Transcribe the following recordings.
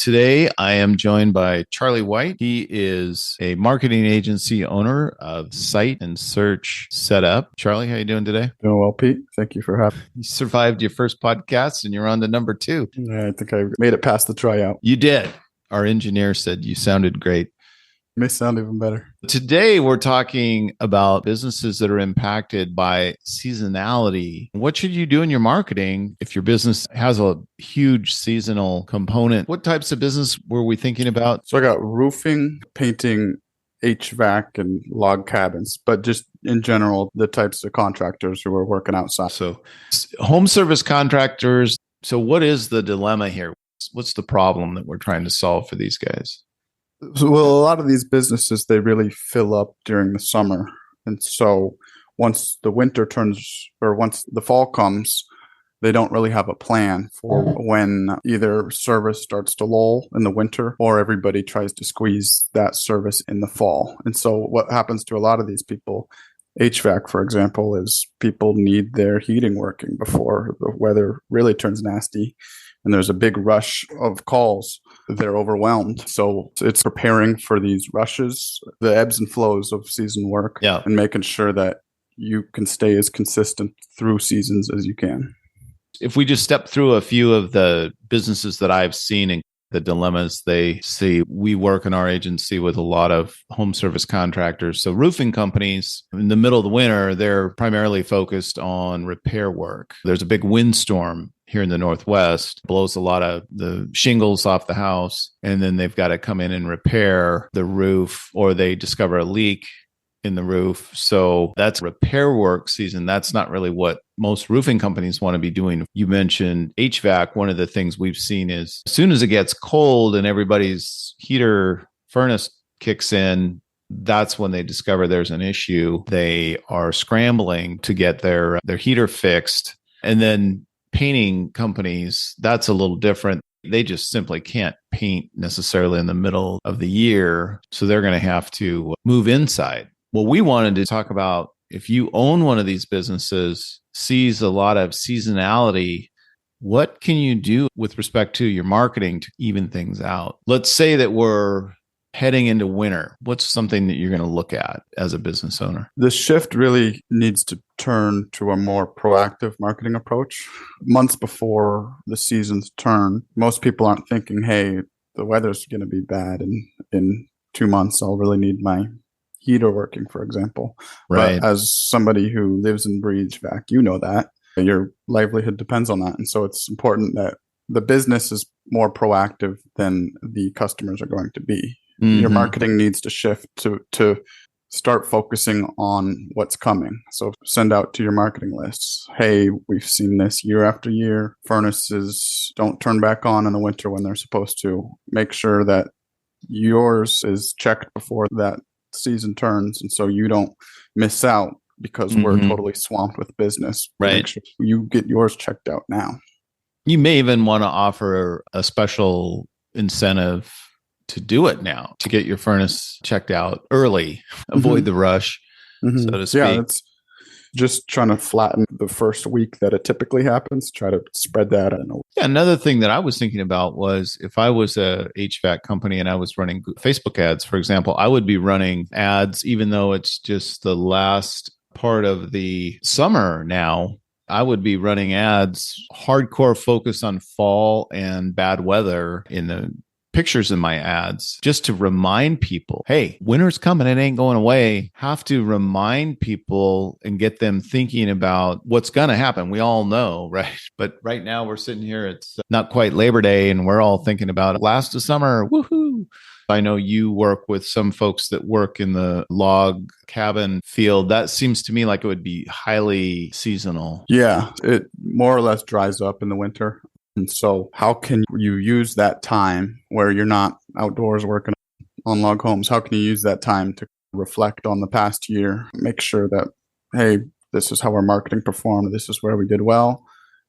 Today, I am joined by Charlie White. He is a marketing agency owner of Site and Search Setup. Charlie, how you doing today? Doing well, Pete. Thank you for having You survived your first podcast and you're on to number 2. me. Yeah, I think I made it past the tryout. You did. Our engineer said you sounded great. May sound even better. Today, we're talking about businesses that are impacted by seasonality. What should you do in your marketing if your business has a huge seasonal component? What types of business were we thinking about? So I got roofing, painting, HVAC, and log cabins, but just in general, the types of contractors who are working outside. So, home service contractors. So, what is the dilemma here? What's the problem that we're trying to solve for these guys? So, well, a lot of these businesses, they really fill up during the summer. And so once the winter turns or once the fall comes, they don't really have a plan for when either service starts to lull in the winter or everybody tries to squeeze that service in the fall. And so what happens to a lot of these people, HVAC, for example, is people need their heating working before the weather really turns nasty. And there's a big rush of calls. They're overwhelmed. So it's preparing for these rushes, the ebbs and flows of season work, and making sure that you can stay as consistent through seasons as you can. If we just step through a few of the businesses that I've seen and the dilemmas they see, we work in our agency with a lot of home service contractors. So roofing companies in the middle of the winter, they're primarily focused on repair work. There's a big windstorm here in the Northwest, blows a lot of the shingles off the house, and then they've got to come in and repair the roof, or they discover a leak in the roof. So that's repair work season. That's not really what most roofing companies want to be doing. You mentioned HVAC. One of the things we've seen is as soon as it gets cold and everybody's heater furnace kicks in, that's when they discover there's an issue. They are scrambling to get their heater fixed. And then painting companies, that's a little different. They just simply can't paint necessarily in the middle of the year. So they're going to have to move inside. Well, we wanted to talk about if you own one of these businesses, sees a lot of seasonality, what can you do with respect to your marketing to even things out? Let's say that we're heading into winter. What's something that you're going to look at as a business owner? The shift really needs to turn to a more proactive marketing approach. Months before the seasons turn, most people aren't thinking, hey, the weather's going to be bad and in 2 months, I'll really need my heater working, for example. Right. But as somebody who lives and breathes HVAC, you know that your livelihood depends on that. And so it's important that the business is more proactive than the customers are going to be. Mm-hmm. Your marketing needs to shift to start focusing on what's coming. So send out to your marketing lists. Hey, we've seen this year after year. Furnaces don't turn back on in the winter when they're supposed to. Make sure that yours is checked before that season turns, and so you don't miss out because we're totally swamped with business. Right. Make sure you get yours checked out now. You may even want to offer a special incentive to do it now, to get your furnace checked out early, avoid the rush, so to speak. Yeah, it's just trying to flatten the first week that it typically happens, try to spread that out. Yeah, another thing that I was thinking about was if I was a HVAC company and I was running Facebook ads, for example, I would be running ads, even though it's just the last part of the summer now. I would be running ads, hardcore focus on fall and bad weather in the pictures in my ads, just to remind people, hey, winter's coming, it ain't going away. Have to remind people and get them thinking about what's going to happen. We all know, right? But right now we're sitting here, it's not quite Labor Day, and we're all thinking about it. Last of summer, woohoo. I know you work with some folks that work in the log cabin field. That seems to me like it would be highly seasonal. Yeah, it more or less dries up in the winter. And so how can you use that time where you're not outdoors working on log homes? How can you use that time to reflect on the past year? Make sure that, hey, this is how our marketing performed. This is where we did well.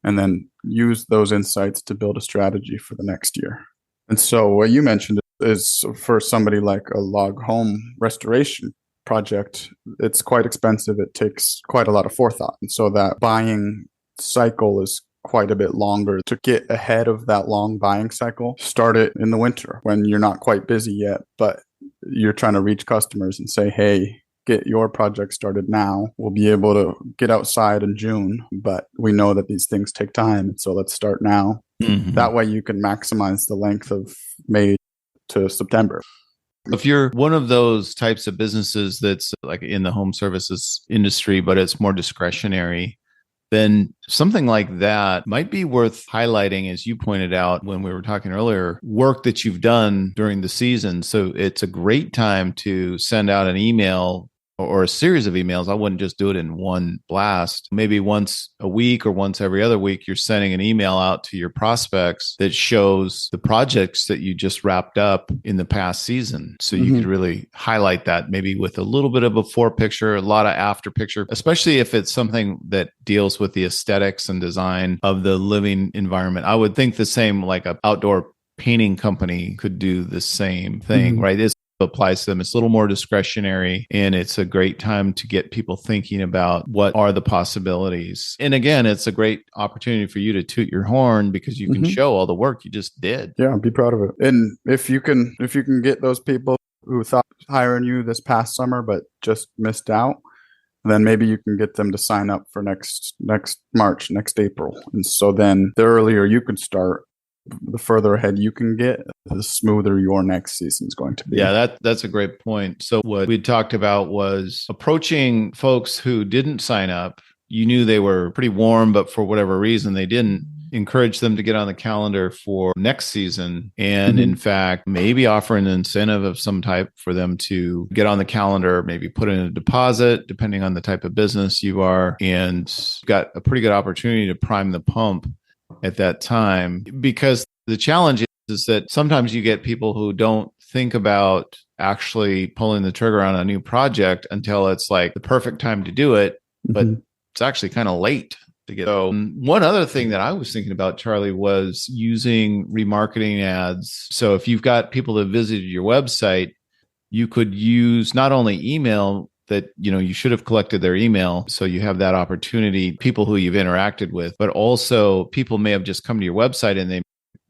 And then use those insights to build a strategy for the next year. And so what you mentioned is for somebody like a log home restoration project, it's quite expensive. It takes quite a lot of forethought. And so that buying cycle is quite a bit longer. To get ahead of that long buying cycle, start it in the winter when you're not quite busy yet, but you're trying to reach customers and say, hey, get your project started now. We'll be able to get outside in June, but we know that these things take time. So let's start now. Mm-hmm. That way you can maximize the length of May to September. If you're one of those types of businesses that's like in the home services industry, but it's more discretionary, then something like that might be worth highlighting, as you pointed out when we were talking earlier, work that you've done during the season. So it's a great time to send out an email or a series of emails. I wouldn't just do it in one blast. Maybe once a week or once every other week, you're sending an email out to your prospects that shows the projects that you just wrapped up in the past season. So you could really highlight that maybe with a little bit of a before picture, a lot of after picture, especially if it's something that deals with the aesthetics and design of the living environment. I would think the same, like an outdoor painting company could do the same thing, right? It's applies to them. It's a little more discretionary, and it's a great time to get people thinking about what are the possibilities. And again, it's a great opportunity for you to toot your horn because you can show all the work you just did. Yeah, be proud of it. And if you can get those people who thought hiring you this past summer but just missed out, then maybe you can get them to sign up for next March, next April. And so then the earlier you can start, the further ahead you can get, the smoother your next season is going to be. Yeah, that's a great point. So what we talked about was approaching folks who didn't sign up. You knew they were pretty warm, but for whatever reason, they didn't. Encourage them to get on the calendar for next season. And in fact, maybe offer an incentive of some type for them to get on the calendar, maybe put in a deposit, depending on the type of business you are, and got a pretty good opportunity to prime the pump at that time. Because the challenge is that sometimes you get people who don't think about actually pulling the trigger on a new project until it's like the perfect time to do it, but it's actually kind of late to get. So one other thing that I was thinking about, Charlie, was using remarketing ads. So if you've got people that visited your website, you could use not only email that, you should have collected their email. So you have that opportunity, people who you've interacted with, but also people may have just come to your website and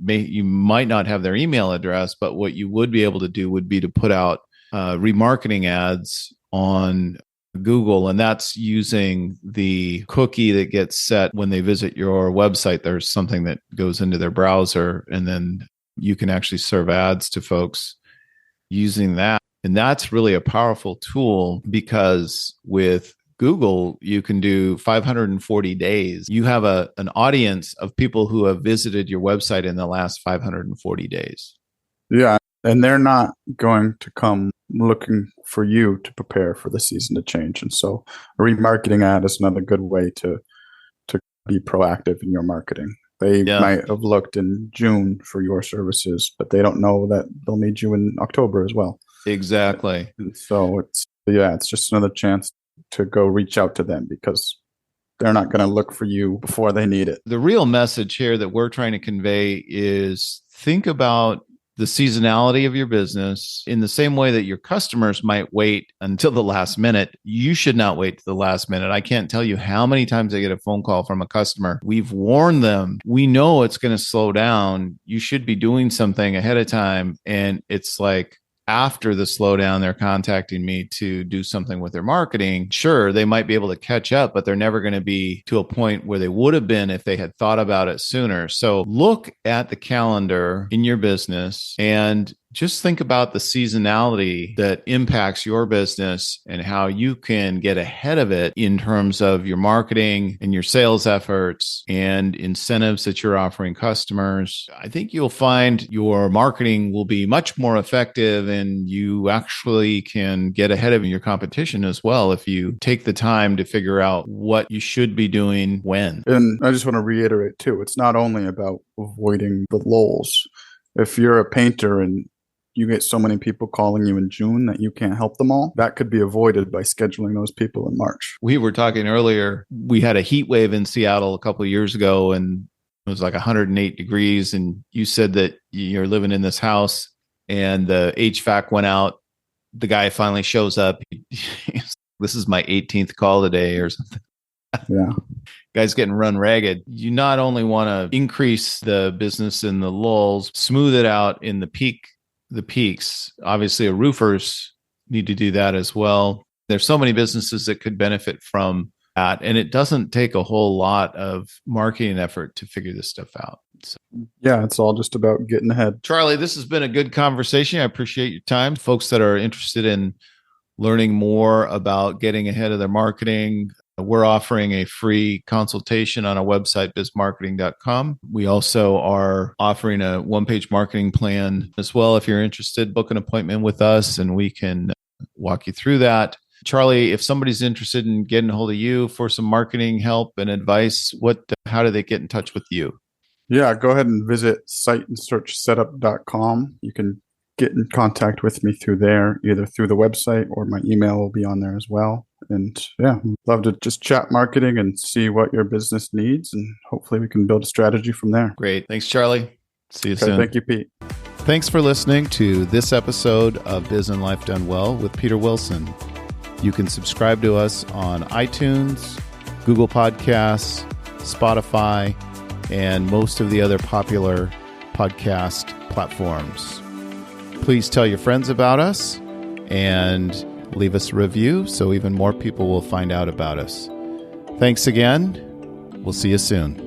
you might not have their email address, but what you would be able to do would be to put out remarketing ads on Google, and that's using the cookie that gets set when they visit your website. There's something that goes into their browser, and then you can actually serve ads to folks using that. And that's really a powerful tool because with Google, you can do 540 days. You have an audience of people who have visited your website in the last 540 days. Yeah. And they're not going to come looking for you to prepare for the season to change. And so a remarketing ad is another good way to be proactive in your marketing. They might have looked in June for your services, but they don't know that they'll need you in October as well. Exactly. And so it's just another chance to go reach out to them because they're not going to look for you before they need it. The real message here that we're trying to convey is think about the seasonality of your business in the same way that your customers might wait until the last minute. You should not wait to the last minute. I can't tell you how many times I get a phone call from a customer. We've warned them. We know it's going to slow down. You should be doing something ahead of time. And it's like, after the slowdown, they're contacting me to do something with their marketing. Sure, they might be able to catch up, but they're never going to be to a point where they would have been if they had thought about it sooner. So look at the calendar in your business and just think about the seasonality that impacts your business and how you can get ahead of it in terms of your marketing and your sales efforts and incentives that you're offering customers. I think you'll find your marketing will be much more effective and you actually can get ahead of your competition as well if you take the time to figure out what you should be doing when. And I just want to reiterate too, it's not only about avoiding the lulls. If you're a painter and you get so many people calling you in June that you can't help them all, that could be avoided by scheduling those people in March. We were talking earlier, we had a heat wave in Seattle a couple of years ago and it was like 108 degrees. And you said that you're living in this house and the HVAC went out. The guy finally shows up. This is my 18th call today or something. Yeah. guys getting run ragged. You not only want to increase the business in the lulls, smooth it out in the peaks. Obviously, roofers need to do that as well. There's so many businesses that could benefit from that, and it doesn't take a whole lot of marketing effort to figure this stuff out. So, yeah, it's all just about getting ahead. Charlie, this has been a good conversation. I appreciate your time. Folks that are interested in learning more about getting ahead of their marketing, we're offering a free consultation on our website, bizmarketing.com. We also are offering a one-page marketing plan as well. If you're interested, book an appointment with us and we can walk you through that. Charlie, if somebody's interested in getting a hold of you for some marketing help and advice, how do they get in touch with you? Yeah, go ahead and visit siteandsearchsetup.com. You can get in contact with me through there, either through the website or my email will be on there as well. And yeah, love to just chat marketing and see what your business needs. And hopefully we can build a strategy from there. Great. Thanks, Charlie. See you soon. Thank you, Pete. Thanks for listening to this episode of Biz and Life Done Well with Peter Wilson. You can subscribe to us on iTunes, Google Podcasts, Spotify, and most of the other popular podcast platforms. Please tell your friends about us and leave us a review so even more people will find out about us. Thanks again. We'll see you soon.